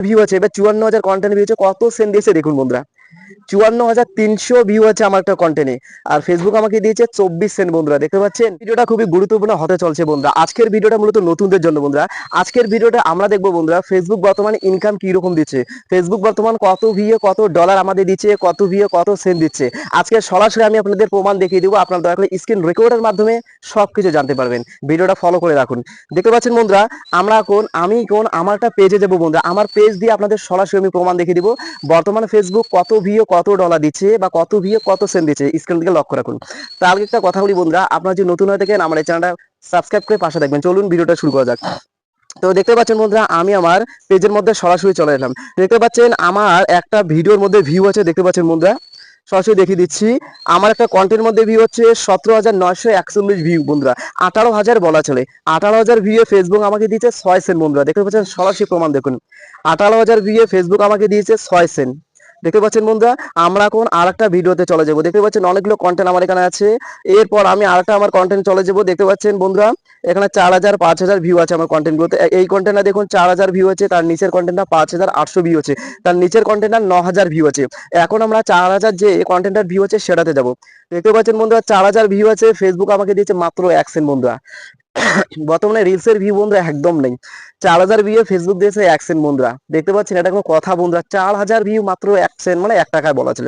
View আছে, এবার 54,000 content view আছে, কত সেন্ড দিয়েছে দেখুন বন্ধুরা, 54,300 ভিউ আছে আমার একটা কন্টেন্টে, আর ফেসবুক আমাকে দিয়েছে 24 সেন্ট বন্ধুরা। দেখতে পাচ্ছেন ভিডিওটা খুবই গুরুত্বপূর্ণ হতে চলছে বন্ধুরা। আজকের ভিডিওটা মূলত নতুনদের জন্য বন্ধুরা। আজকের ভিডিওটা আমরা দেখবো বন্ধুরা ফেসবুক বর্তমানে ইনকাম কি রকম দিচ্ছে, ফেসবুক বর্তমান কত ভিউ কত ডলার আমাদের দিচ্ছে, কত ভিউ কত সেন্ট দিচ্ছে। আজকে সরাসরি আমি আপনাদের প্রমাণ দেখিয়ে দেবো, আপনারা দয়া করে স্ক্রিন রেকর্ডের মাধ্যমে সবকিছু জানতে পারবেন। ভিডিওটা ফলো করে রাখুন। দেখতে পাচ্ছেন বন্ধুরা, আমি আমার একটা পেজে যাবো বন্ধুরা, আমার পেজ দিয়ে আপনাদের সরাসরি আমি প্রমাণ দেখিয়ে দিব বর্তমানে ফেসবুক কত ভিউ কত ডলার দিচ্ছে বা কত ভিউ কত সেন্ট দিচ্ছে। স্ক্রিন দিকে লক্ষ্য রাখুন। তার আগে একটা কথা বলি বন্ধুরা, আপনারা যদি নতুন হয়ে থাকেন আমার এই চ্যানেলটা সাবস্ক্রাইব করে পাশে থাকবেন। চলুন ভিডিওটা শুরু করা যাক। তো দেখতে পাচ্ছেন বন্ধুরা, আমি আমার পেজের মধ্যে সরাসরি চলে এলাম। দেখতে পাচ্ছেন আমার একটা ভিডিওর মধ্যে ভিউ আছে, দেখতে পাচ্ছেন বন্ধুরা সরাসরি দেখিয়ে দিচ্ছি। আমার একটা কন্টেন্টের মধ্যে ভিউ হচ্ছে 17,941 ভিউ বন্ধুরা, 18,000 বলা চলে। 18,000 ভিউ ফেসবুক আমাকে দিয়েছে 6 সেন্ট বন্ধুরা। দেখতে পাচ্ছেন সরাসরি প্রমাণ দেখুন, 18,000 ভিউ ফেসবুক আমাকে দিয়েছে 6 সেন্ট। দেখতে পাচ্ছেন বন্ধুরা, আমরা এখন আরেকটা ভিডিওতে চলে যাব। দেখতে পাচ্ছেন অনেকগুলো কন্টেন্ট আমার এখানে আছে, এরপর আমি আরেকটা আমার কন্টেন্ট চলে যাব। দেখতে পাচ্ছেন বন্ধুরা এখানে 4,000 5,000 ভিউ আছে আমার কন্টেন্টগুলোতে। এই কন্টেন্টটা দেখুন 4,000 ভিউ আছে, তার নিচের কন্টেন্টটা 5,800 ভিউ আছে, তার নিচের কন্টেন্টটা 9,000 ভিউ আছে। এখন আমরা 4,000 যে কন্টেন্টের ভিউ আছে সেটাতে যাব। দেখতে পাচ্ছেন বন্ধুরা 4,000 ভিউ আছে, ফেসবুক আমাকে দিয়েছে মাত্র 1 সেন্ট বন্ধুরা। বর্তমানে রিলসের ভিউ বন্ধুরা একদম নেই, 4,000 ভিউ ফেসবুক দিয়েছে 1 সেন্ট বন্ধুরা। দেখতে পাচ্ছেন এটা কোনো কথা বন্ধুরা, 4,000 ভিউ মাত্র 1 সেন্ট মানে 1 টাকায় বলা ছিল।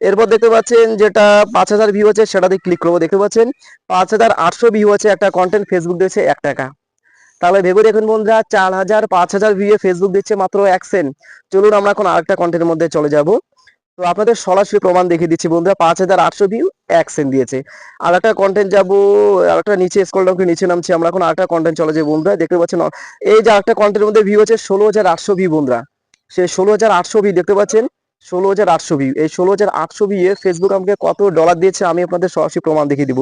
এরপর দেখতে পাচ্ছেন যেটা 5,000 ভিউ আছে সেটাতে ক্লিক করবো। দেখতে পাচ্ছেন 5,800 ভিউ আছে, একটা কন্টেন্ট ফেসবুক দিয়েছে 1 টাকা। তাহলে ভেবে দেখুন বন্ধুরা 4,000 5,000 ভিউ ফেসবুক দিচ্ছে মাত্র 1 সেন্ট। চলুন আমরা এখন আরেকটা কন্টেন্টের মধ্যে চলে যাব। তো আপনাদের সরাসরি প্রমাণ দেখিয়ে দিচ্ছি বন্ধুরা, 5,800 ভিউ 1 সেন্ট দিয়েছে। আর একটা কন্টেন্ট যাবো, আর একটা নিচে স্ক্রল ডাউন করে নিচে নামছি আমরা, এখন আরেকটা কন্টেন্ট চলে যাবে বন্ধুরা। দেখতে পাচ্ছেন এই যে আরেকটা কন্টেন্টের মধ্যে ভিউ আছে 16,800 ভিউ বন্ধুরা। সেই 16,800 ভিউ দেখতে পাচ্ছেন, 16,800 ভিউ, এই 16,800 ভিউ ফেসবুক আমাকে কত ডলার দিয়েছে আমি আপনাদের সরাসরি প্রমাণ দেখিয়ে দিব।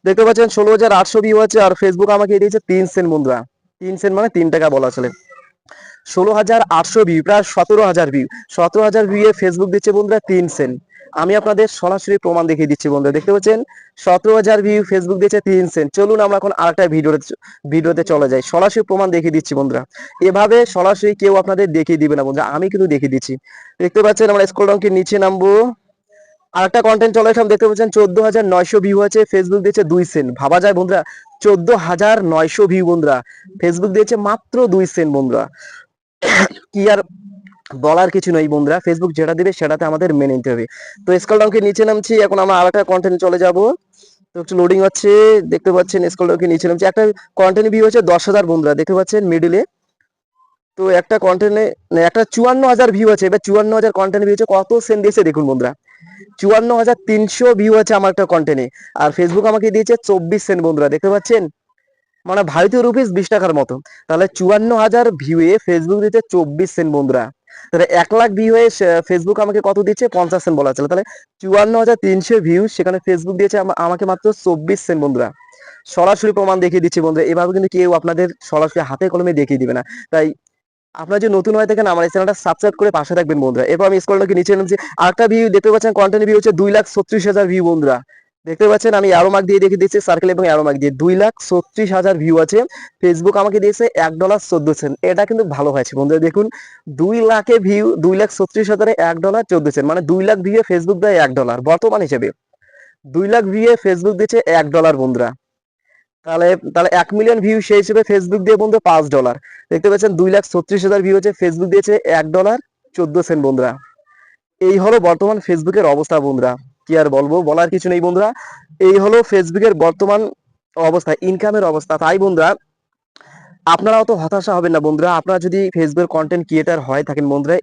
দেখতে পাচ্ছেন 16,800 ভিউ আছে, আর ফেসবুক আমাকে দিয়েছে 3 সেন্ট বন্ধুরা। 3 সেন্ট মানে 3 টাকা বলা চলে। 16,800 ভিউ প্রায় 17,000 ভিউ, 17,000 ভিউ ফেসবুক দিচ্ছে বন্ধুরা 3 সেন্ট। আমি আপনাদের সরাসরি প্রমাণ দেখিয়ে দিচ্ছি বন্ধুরা। দেখতে পাচ্ছেন 17,000 ভিউ ফেসবুক দিচ্ছে 3 সেন্ট। চলুন আমরা এখন আরেকটা ভিডিওতে চলে যাই, সরাসরি প্রমাণ দেখিয়ে দিচ্ছি বন্ধুরা। এভাবে সরাসরি কেউ আপনাদের দেখিয়ে দিবে না বন্ধুরা, আমি কিন্তু দেখিয়ে দিচ্ছি। দেখতে পাচ্ছেন আমরা স্ক্রল ডাউন করে নিচে নামবো, আরেকটা কন্টেন্ট চলে আসলাম। দেখতে পাচ্ছেন 14,900 ভিউ আছে, ফেসবুক দিয়েছে 2 সেন্ট। ভাবা যায় বন্ধুরা, 14,900 ভিউ বন্ধুরা, ফেসবুক দিয়েছে মাত্র 2 সেন্ট বন্ধুরা। কি আর বলার কিছু নেই বন্ধুরা, ফেসবুক যেটা দিবে সেটাতে আমাদের মেনে নিতে হবে। তো স্ক্রল ডাউন করে নিচে নামছি, এখন আমরা আরেকটা কন্টেন্ট চলে যাব। তো একটু লোডিং হচ্ছে, দেখতে পাচ্ছেন স্ক্রল ডাউন করে নিচে নামছি। একটা কন্টেন্ট ভিউ হচ্ছে 10,000 বন্ধুরা, দেখতে পাচ্ছেন মিডিলে। তো একটা কন্টেন্টে একটা 54,000 ভিউ আছে, এবার 54,000 কন্টেন্ট ভিউ আছে, কত সেন্ট দিয়েছে দেখুন বন্ধুরা, 54,300 ভিউ আছে আমার একটা কন্টেন্টে, আর ফেসবুক আমাকে দিয়েছে 24 সেন্ট বন্ধুরা। দেখতে পাচ্ছেন মানে ভারতীয় রুপিস 20 টাকার মতো। তাহলে 54,000 ভিউয়ে ফেসবুক দিচ্ছে 24 সেন্ট বন্ধুরা। তাহলে 1 লাখ ভিউ হয়ে ফেসবুক আমাকে কত দিচ্ছে 50 সেন্ট বলা ছিল। তাহলে 54,300 ভিউ, সেখানে ফেসবুক দিয়েছে আমাকে মাত্র 24 সেন্ট বন্ধুরা। সরাসরি প্রমাণ দেখিয়ে দিচ্ছি বন্ধুরা, এভাবে কিন্তু কেউ আপনাদের সরাসরি হাতে কলমে দেখিয়ে দিবে না। তাই আপনারা যদি নতুন হয়ে থাকেন আমার এই চ্যানেলটা সাবস্ক্রাইব করে পাশে থাকবেন বন্ধুরা। এরপর আমি স্ক্রলটাকে নিচে নামছি, আরেকটা ভিউ দেখতে পাচ্ছেন, কন্টেন্ট ভিউ হচ্ছে 2,36,000 ভিউ বন্ধুরা। দেখতে পাচ্ছেন আমি অ্যারো মার্ক দিয়ে দেখিয়ে দিচ্ছি, সার্কেল এবং অ্যারো মার্ক দিয়ে 2,36,000 ভিউ আছে, ফেসবুক আমাকে দিয়েছে $1.14। এটা কিন্তু ভালো হয়েছে বন্ধুরা। দেখুন 2 লাখে ভিউ, 2,36,000 $1.14, মানে 2 লাখ ভিউ ফেসবুক দেয় $1 বর্তমান হিসেবে। 2 লাখ ভিউ ফেসবুক দিচ্ছে $1 বন্ধুরা। তাহলে তাহলে 1 মিলিয়ন ভিউ সেই হিসেবে ফেসবুক দিয়ে বন্ধু $5। দেখতে পাচ্ছেন 2,36,000 ভিউ হচ্ছে, ফেসবুক দিয়েছে $1.14 বন্ধুরা। এই হলো বর্তমান ফেসবুকের অবস্থা বন্ধুরা। কি আর বলবো, বলার কিছু নেই বন্ধুরা। এই হলো ফেসবুকের বর্তমান অবস্থা, ইনকামের অবস্থা। তাই বন্ধুরা আপনারা অত হতাশা হবেন না বন্ধুরা। আপনারা যদি ফেসবুকের কন্টেন্ট ক্রিয়েটার হয়ে থাকেন বন্ধুরা,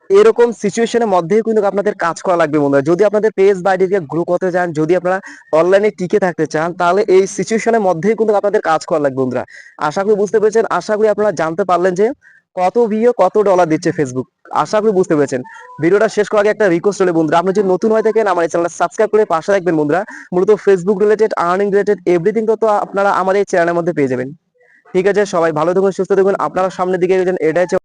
এরকম সিচুয়েশনের মধ্যেই কিন্তু আপনাদের কাজ করা লাগবে বন্ধুরা। যদি আপনাদের পেজ বা আইডিকে গ্রো করতে চান, যদি আপনারা অনলাইনে টিকে থাকতে চান, তাহলে এই সিচুয়েশনের মধ্যেই কিন্তু আপনাদের কাজ করা লাগবে বন্ধুরা। আশা করি বুঝতে পেরেছেন, আশা করি আপনারা জানতে পারলেন যে কত ভিউ কত ডলার দিচ্ছে ফেসবুক। আশা করি বুঝতে পেরেছেন। ভিডিওটা শেষ করার আগে একটা রিকোয়েস্ট হলো বন্ধুরা, আপনি যদি নতুন হয়ে থাকেন আমার এই চ্যানেলটা সাবস্ক্রাইব করে পাশে রাখবেন বন্ধুরা। মূলত Facebook related, earning related everything তত আপনারা আমার এই চ্যানেলের মধ্যে পেয়ে যাবেন। ঠিক আছে, সবাই ভালো থাকুন, সুস্থ থাকুন, আপনারা সামনের দিকে এগিয়ে যান, এটাই